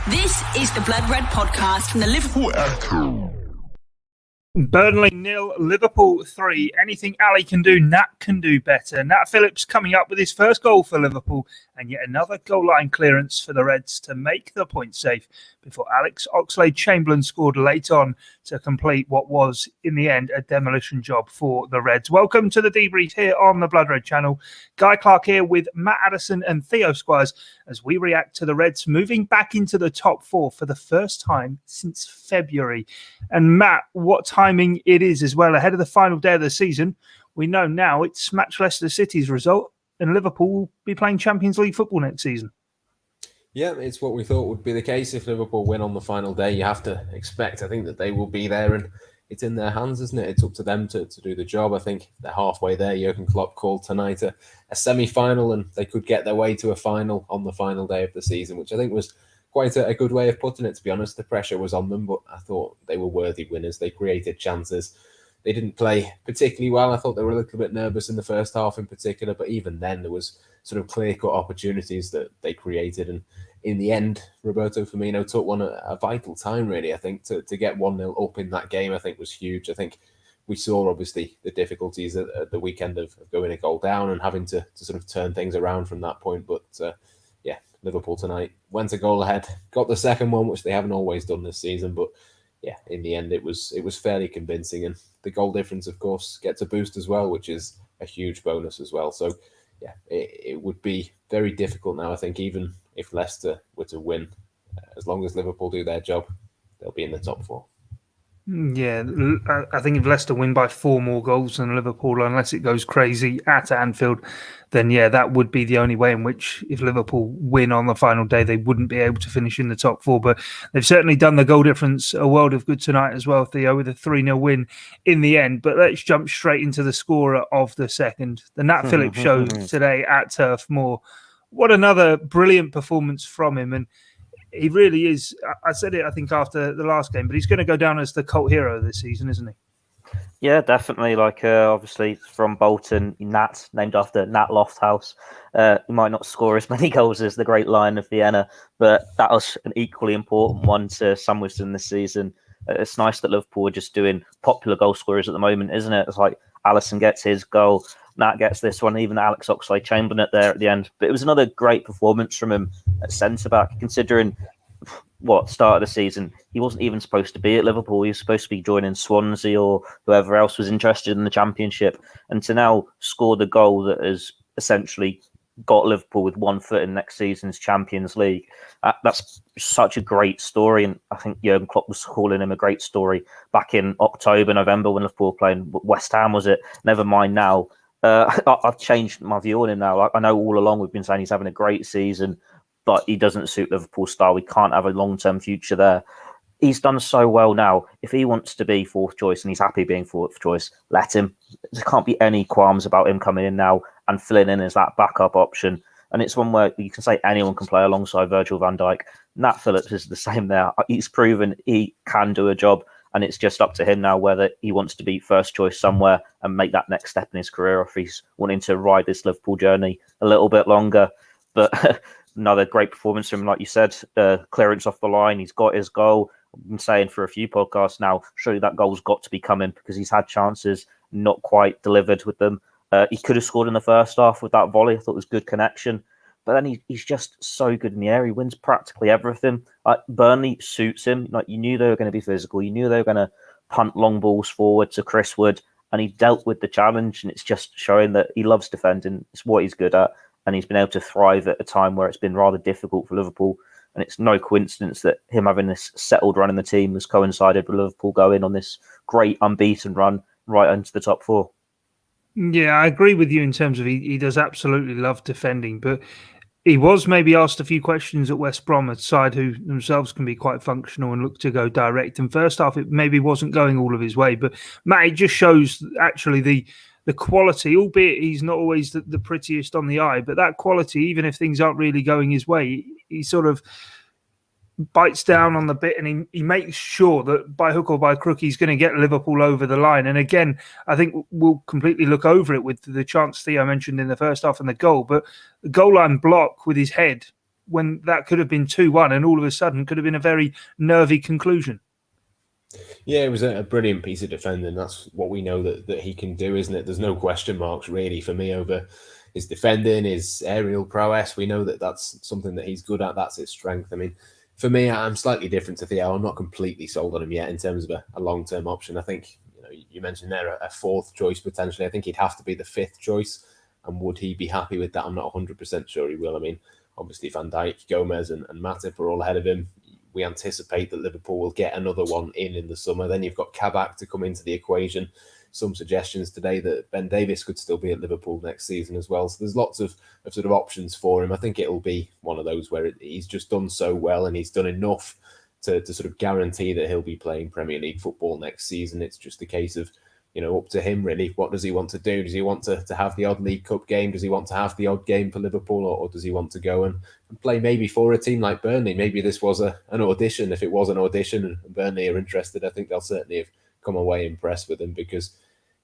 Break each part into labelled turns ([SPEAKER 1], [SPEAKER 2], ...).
[SPEAKER 1] This is the Blood Red podcast from the Liverpool Echo.
[SPEAKER 2] Burnley 0, Liverpool 3. Anything Ali can do, Nat can do better. Nat Phillips coming up with his first goal for Liverpool and yet another goal line clearance for the Reds to make the point safe before Oxlade-Chamberlain scored late on to complete what was, in the end, a demolition job for the Reds. Welcome to the Debrief here on the Blood Red channel. Guy Clarke here with Matt Addison and Theo Squires as we react to the Reds moving back into the top four for the first time since February. And Matt, what timing it is as well ahead of the final day of the season. We know now it's match Leicester City's result and Liverpool will be playing Champions League football next season.
[SPEAKER 3] Yeah, it's what we thought would be the case. If Liverpool win on the final day, you have to expect, I think, that they will be there, and it's in their hands, isn't it? It's up to them to do the job. I think they're halfway there. Jurgen Klopp called tonight a semi-final, and they could get their way to a final on the final day of the season, which I think was quite a good way of putting it, to be honest. The pressure was on them, but I thought they were worthy winners. They created chances. They didn't play particularly well. I thought they were a little bit nervous in the first half in particular, but even then there was sort of clear-cut opportunities that they created, and in the end, Roberto Firmino took one at a vital time, really, I think, to get 1-0 up in that game, I think was huge. I think we saw, obviously, the difficulties at the weekend of going a goal down and having to sort of turn things around from that point. But, yeah, Liverpool tonight went a goal ahead, got the second one, which they haven't always done this season. But, yeah, in the end, it was fairly convincing. And the goal difference, of course, gets a boost as well, which is a huge bonus as well. So, yeah, it would be very difficult now, I think, even if Leicester were to win. As long as Liverpool do their job, they'll be in the top four.
[SPEAKER 2] Yeah, I think if Leicester win by 4 more goals than Liverpool, unless it goes crazy at Anfield, then yeah, that would be the only way in which, if Liverpool win on the final day, they wouldn't be able to finish in the top 4. But they've certainly done the goal difference a world of good tonight as well, Theo, with a 3-0 win in the end. But let's jump straight into the scorer of the second. The Nat Phillips show today at Turf Moor. What another brilliant performance from him. And he really is. I said it, I think, after the last game, but he's going to go down as the cult hero this season, isn't he?
[SPEAKER 4] Yeah, definitely. Obviously, from Bolton, Nat, named after Nat Lofthouse. He might not score as many goals as the Great Lion of Vienna, but that was an equally important one to some wisdom this season. It's nice that Liverpool are just doing popular goal scorers at the moment, isn't it? It's like Addison gets his goal, Nat gets this one, even Alex Oxlade-Chamberlain there at the end. But it was another great performance from him at centre-back, considering start of the season, he wasn't even supposed to be at Liverpool. He was supposed to be joining Swansea or whoever else was interested in the Championship. And to now score the goal that has essentially got Liverpool with 1 foot in next season's Champions League, that's such a great story. And I think Jurgen Klopp was calling him a great story back in October, November when Liverpool were playing West Ham, was it? Never mind now. I've changed my view on him now. I know all along we've been saying he's having a great season, but he doesn't suit Liverpool's style. We can't have a long-term future there. He's done so well now. If he wants to be fourth choice and he's happy being fourth choice, let him. There can't be any qualms about him coming in now and filling in as that backup option. And it's one where you can say anyone can play alongside Virgil van Dijk. Nat Phillips is the same there. He's proven he can do a job, and it's just up to him now whether he wants to be first choice somewhere and make that next step in his career, or if he's wanting to ride this Liverpool journey a little bit longer. But another great performance from him, like you said, clearance off the line. He's got his goal. I've been saying for a few podcasts now, surely that goal's got to be coming because he's had chances, not quite delivered with them. He could have scored in the first half with that volley. I thought it was good connection. But then he's just so good in the air. He wins practically everything. Burnley suits him. You knew they were going to be physical. You knew they were going to punt long balls forward to Chris Wood. And he dealt with the challenge. And it's just showing that he loves defending. It's what he's good at. And he's been able to thrive at a time where it's been rather difficult for Liverpool. And it's no coincidence that him having this settled run in the team has coincided with Liverpool going on this great unbeaten run right into the top 4.
[SPEAKER 2] Yeah, I agree with you in terms of he does absolutely love defending, but he was maybe asked a few questions at West Brom, a side who themselves can be quite functional and look to go direct. And first half, it maybe wasn't going all of his way. But, Matt, it just shows actually the quality, albeit he's not always the prettiest on the eye, but that quality, even if things aren't really going his way, he sort of bites down on the bit and he makes sure that by hook or by crook he's going to get Liverpool over the line. And again, I think we'll completely look over it with the chance Theo mentioned in the first half and the goal, but the goal line block with his head when that could have been 2-1 and all of a sudden could have been a very nervy conclusion.
[SPEAKER 3] Yeah, it was a brilliant piece of defending. That's what we know that he can do, isn't it? There's no question marks really for me over his defending, his aerial prowess. We know that that's something that he's good at. That's his strength. I mean, for me, I'm slightly different to Theo. I'm not completely sold on him yet in terms of a long-term option. I think, you mentioned there a fourth choice potentially. I think he'd have to be the fifth choice. And would he be happy with that? I'm not 100% sure he will. I mean, obviously Van Dijk, Gomez and Matip are all ahead of him. We anticipate that Liverpool will get another one in the summer. Then you've got Kabak to come into the equation. Some suggestions today that Ben Davies could still be at Liverpool next season as well. So there's lots of sort of options for him. I think it'll be one of those where he's just done so well and he's done enough to sort of guarantee that he'll be playing Premier League football next season. It's just a case of, up to him really. What does he want to do? Does he want to have the odd League Cup game? Does he want to have the odd game for Liverpool? Or does he want to go and play maybe for a team like Burnley? Maybe this was an audition. If it was an audition and Burnley are interested, I think they'll certainly have come away impressed with him because,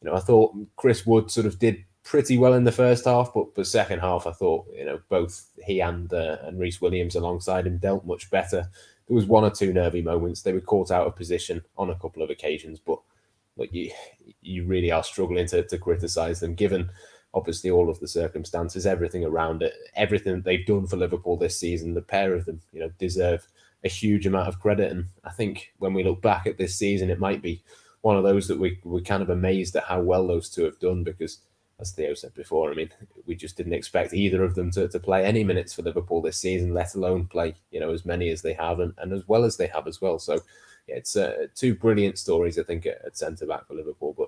[SPEAKER 3] I thought Chris Wood sort of did pretty well in the first half, but second half, I thought, both he and Reece Williams alongside him dealt much better. There was one or two nervy moments. They were caught out of position on a couple of occasions, but you really are struggling to criticise them, given obviously all of the circumstances, everything around it, everything that they've done for Liverpool this season. The pair of them, deserve a huge amount of credit. And I think when we look back at this season, it might be one of those that we're kind of amazed at how well those two have done because, as Theo said before, I mean, we just didn't expect either of them to play any minutes for Liverpool this season, let alone play, as many as they have and as well as they have as well. So, yeah, it's two brilliant stories, I think, at centre-back for Liverpool. But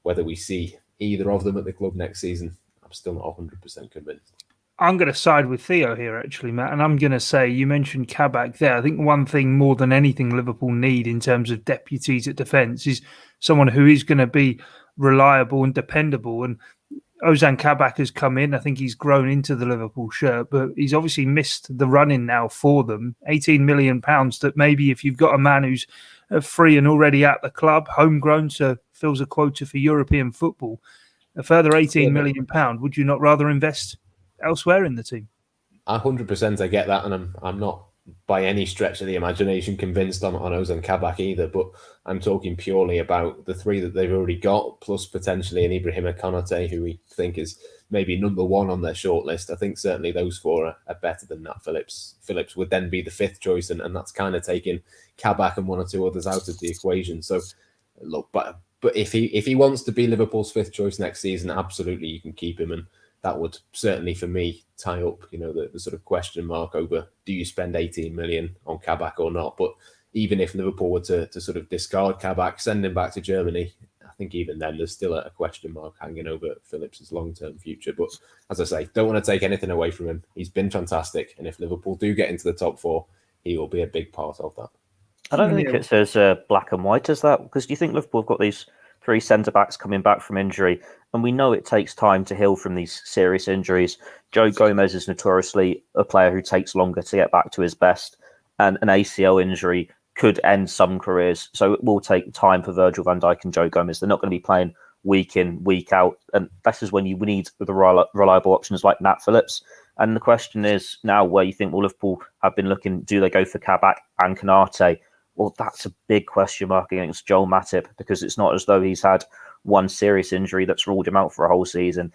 [SPEAKER 3] whether we see either of them at the club next season, I'm still not 100% convinced.
[SPEAKER 2] I'm going to side with Theo here, actually, Matt, and I'm going to say, you mentioned Kabak there. I think one thing more than anything Liverpool need in terms of deputies at defence is someone who is going to be reliable and dependable. And Ozan Kabak has come in. I think he's grown into the Liverpool shirt, but he's obviously missed the run-in now for them. £18 million that maybe if you've got a man who's free and already at the club, homegrown, so fills a quota for European football, a further £18 million, would you not rather invest elsewhere in the team?
[SPEAKER 3] 100% I get that, and I'm not by any stretch of the imagination convinced on Ozan Kabak either, but I'm talking purely about the three that they've already got, plus potentially an Ibrahima Konate, who we think is maybe number one on their shortlist. I think certainly those four are better than Nat Phillips. Phillips would then be the fifth choice, and that's kind of taking Kabak and one or two others out of the equation. So look, but if he wants to be Liverpool's fifth choice next season, absolutely you can keep him, and that would certainly, for me, tie up, the sort of question mark over do you spend 18 million on Kabak or not. But even if Liverpool were to sort of discard Kabak, send him back to Germany, I think even then there's still a question mark hanging over Phillips' long-term future. But as I say, don't want to take anything away from him. He's been fantastic. And if Liverpool do get into the top four, he will be a big part of that.
[SPEAKER 4] I don't think it's as black and white as that, because do you think Liverpool have got these three centre-backs coming back from injury, and we know it takes time to heal from these serious injuries. Joe Gomez is notoriously a player who takes longer to get back to his best, and an ACL injury could end some careers. So it will take time for Virgil van Dijk and Joe Gomez. They're not going to be playing week in, week out, and this is when you need the reliable options like Nat Phillips. And the question is now where you think, well, Liverpool have been looking, do they go for Kabak and Konate? Well, that's a big question mark against Joel Matip, because it's not as though he's had one serious injury that's ruled him out for a whole season.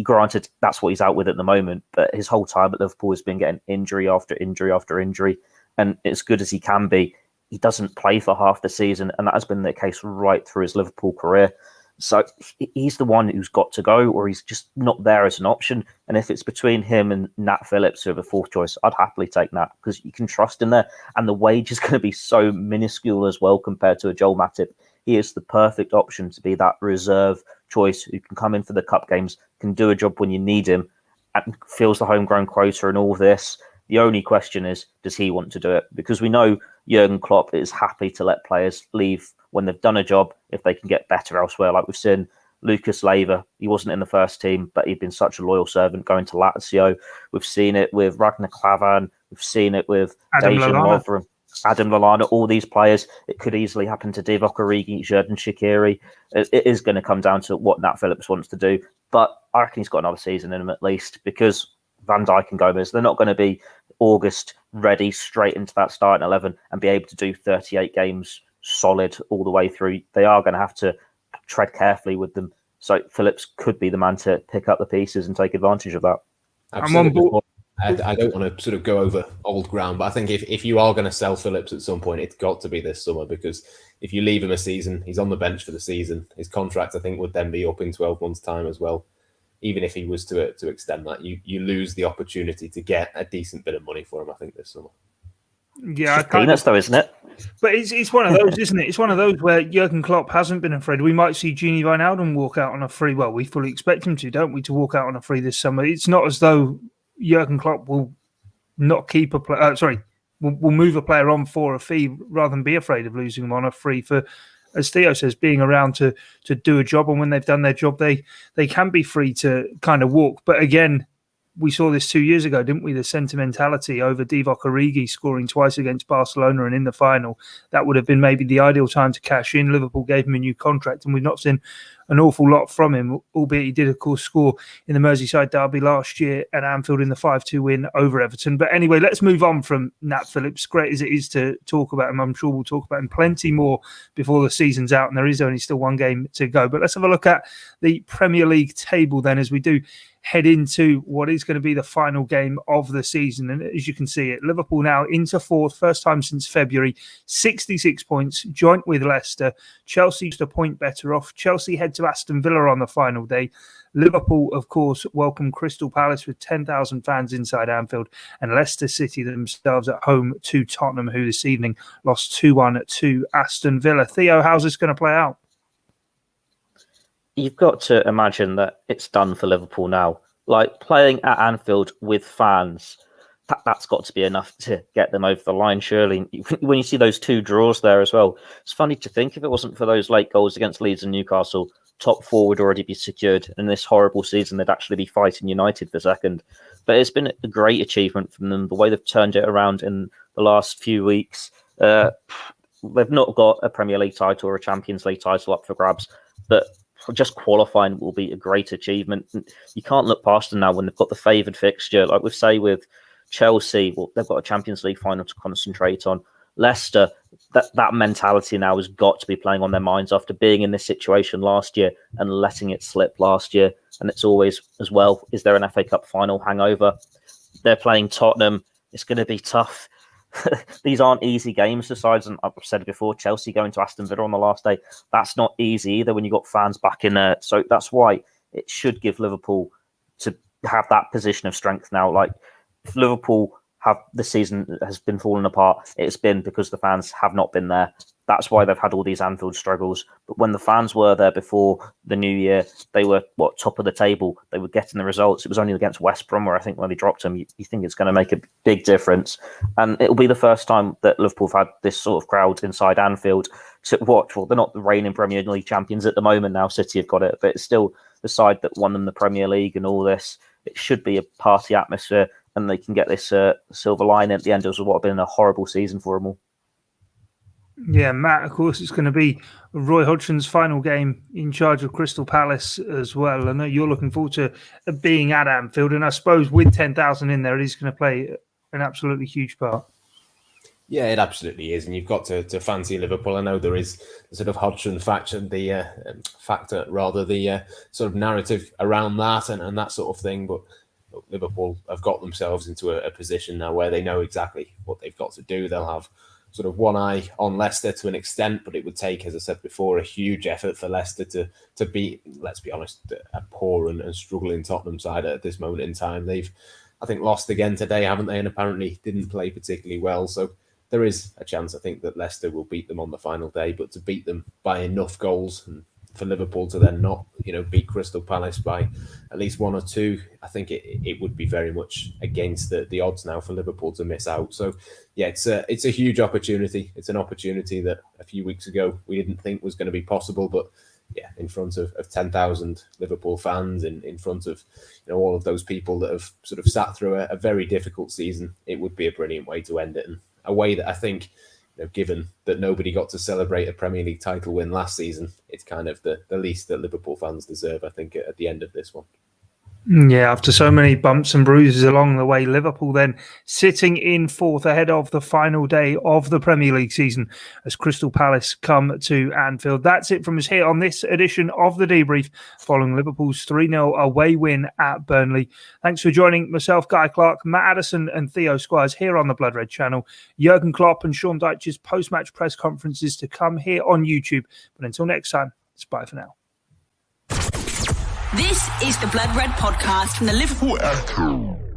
[SPEAKER 4] Granted, that's what he's out with at the moment, but his whole time at Liverpool has been getting injury after injury after injury. And as good as he can be, he doesn't play for half the season, and that has been the case right through his Liverpool career. So he's the one who's got to go, or he's just not there as an option. And if it's between him and Nat Phillips, who are the fourth choice, I'd happily take Nat, because you can trust him there. And the wage is going to be so minuscule as well compared to a Joel Matip. He is the perfect option to be that reserve choice who can come in for the cup games, can do a job when you need him, and feels the homegrown quota and all this. The only question is, does he want to do it? Because we know Jurgen Klopp is happy to let players leave when they've done a job if they can get better elsewhere. Like we've seen Lucas Leiva, he wasn't in the first team, but he'd been such a loyal servant going to Lazio. We've seen it with Ragnar Klavan. We've seen it with Dejan Lovren, Adam Lallana, all these players. It could easily happen to Divock Origi, Xherdan Shaqiri. It is going to come down to what Nat Phillips wants to do. But I reckon he's got another season in him at least, because Van Dijk and Gomez, they're not going to be August ready straight into that starting 11 and be able to do 38 games solid all the way through. They are going to have to tread carefully with them. So Phillips could be the man to pick up the pieces and take advantage of that.
[SPEAKER 3] Absolutely. I don't want to sort of go over old ground, but I think if you are going to sell Phillips at some point, it's got to be this summer, because if you leave him a season, he's on the bench for the season. His contract, I think, would then be up in 12 months' time as well. Even if he was to extend that, you lose the opportunity to get a decent bit of money for him, I think, this summer.
[SPEAKER 2] Yeah,
[SPEAKER 4] it's peanuts though, isn't it?
[SPEAKER 2] But it's one of those, isn't it? It's one of those where Jurgen Klopp hasn't been afraid. We might see Gini Wijnaldum walk out on a free. Well, we fully expect him to, don't we, to walk out on a free this summer. It's not as though Jurgen Klopp will not keep a player. Will move a player on for a fee rather than be afraid of losing him on a free for, as Theo says, being around to do a job. And when they've done their job, they can be free to kind of walk. But again, we saw this 2 years ago, didn't we? The sentimentality over Divock Origi scoring twice against Barcelona and in the final. That would have been maybe the ideal time to cash in. Liverpool gave him a new contract, and we've not seen an awful lot from him, albeit he did, of course, score in the Merseyside derby last year at Anfield in the 5-2 win over Everton. But anyway, let's move on from Nat Phillips. Great as it is to talk about him, I'm sure we'll talk about him plenty more before the season's out, and there is only still one game to go. But let's have a look at the Premier League table then, as we do head into what is going to be the final game of the season. And as you can see it, Liverpool now into fourth, first time since February, 66 points, joint with Leicester. Chelsea just a point better off. Chelsea head to Aston Villa on the final day. Liverpool, of course, welcome Crystal Palace with 10,000 fans inside Anfield, and Leicester City themselves at home to Tottenham, who this evening lost 2-1 to Aston Villa. Theo, how's this going to play out?
[SPEAKER 4] You've got to imagine that it's done for Liverpool now. Like, playing at Anfield with fans, that's got to be enough to get them over the line, surely. When you see those two draws there as well, it's funny to think if it wasn't for those late goals against Leeds and Newcastle, top four would already be secured. In this horrible season, they'd actually be fighting United for second. But it's been a great achievement from them, the way they've turned it around in the last few weeks. They've not got a Premier League title or a Champions League title up for grabs, but just qualifying will be a great achievement. You can't look past them now when they've got the favoured fixture. Like we say with Chelsea, well, they've got a Champions League final to concentrate on. Leicester, that mentality now has got to be playing on their minds after being in this situation last year and letting it slip last year. And it's always, as well, is there an FA Cup final hangover? They're playing Tottenham. It's going to be tough. These aren't easy games for sides, and I've said it before, Chelsea going to Aston Villa on the last day, that's not easy either when you've got fans back in there. So that's why it should give Liverpool to have that position of strength now. Like, if Liverpool have the season has been falling apart, it's been because the fans have not been there. That's why they've had all these Anfield struggles. But when the fans were there before the new year, they were, top of the table. They were getting the results. It was only against West Brom where I think when they dropped them, you think it's going to make a big difference. And it'll be the first time that Liverpool have had this sort of crowd inside Anfield to watch. Well, they're not the reigning Premier League champions at the moment now. City have got it. But it's still the side that won them the Premier League and all this. It should be a party atmosphere, and they can get this silver lining at the end of what have been a horrible season for them all.
[SPEAKER 2] Yeah, Matt, of course, it's going to be Roy Hodgson's final game in charge of Crystal Palace as well. I know you're looking forward to being at Anfield, and I suppose with 10,000 in there, it is going to play an absolutely huge part.
[SPEAKER 3] Yeah, it absolutely is, and you've got to fancy Liverpool. I know there is the sort of Hodgson factor, the sort of narrative around that and that sort of thing, but look, Liverpool have got themselves into a position now where they know exactly what they've got to do. They'll have sort of one eye on Leicester to an extent, but it would take, as I said before, a huge effort for Leicester to beat, let's be honest, a poor and struggling Tottenham side at this moment in time. They've, I think, lost again today, haven't they? And apparently didn't play particularly well. So there is a chance, I think, that Leicester will beat them on the final day, but to beat them by enough goals and for Liverpool to then not, beat Crystal Palace by at least one or two, I think it would be very much against the odds now for Liverpool to miss out. So, yeah, it's a huge opportunity. It's an opportunity that a few weeks ago we didn't think was going to be possible, but yeah, in front of 10,000 Liverpool fans, in front of all of those people that have sort of sat through a very difficult season, it would be a brilliant way to end it, and a way that I think, given that nobody got to celebrate a Premier League title win last season, it's kind of the least that Liverpool fans deserve, I think, at the end of this one.
[SPEAKER 2] Yeah, after so many bumps and bruises along the way, Liverpool then sitting in fourth ahead of the final day of the Premier League season as Crystal Palace come to Anfield. That's it from us here on this edition of The Debrief following Liverpool's 3-0 away win at Burnley. Thanks for joining myself, Guy Clarke, Matt Addison and Theo Squires here on the Blood Red channel. Jurgen Klopp and Sean Dyche's post-match press conferences to come here on YouTube. But until next time, it's bye for now.
[SPEAKER 1] This is the Blood Red podcast from the Liverpool Echo.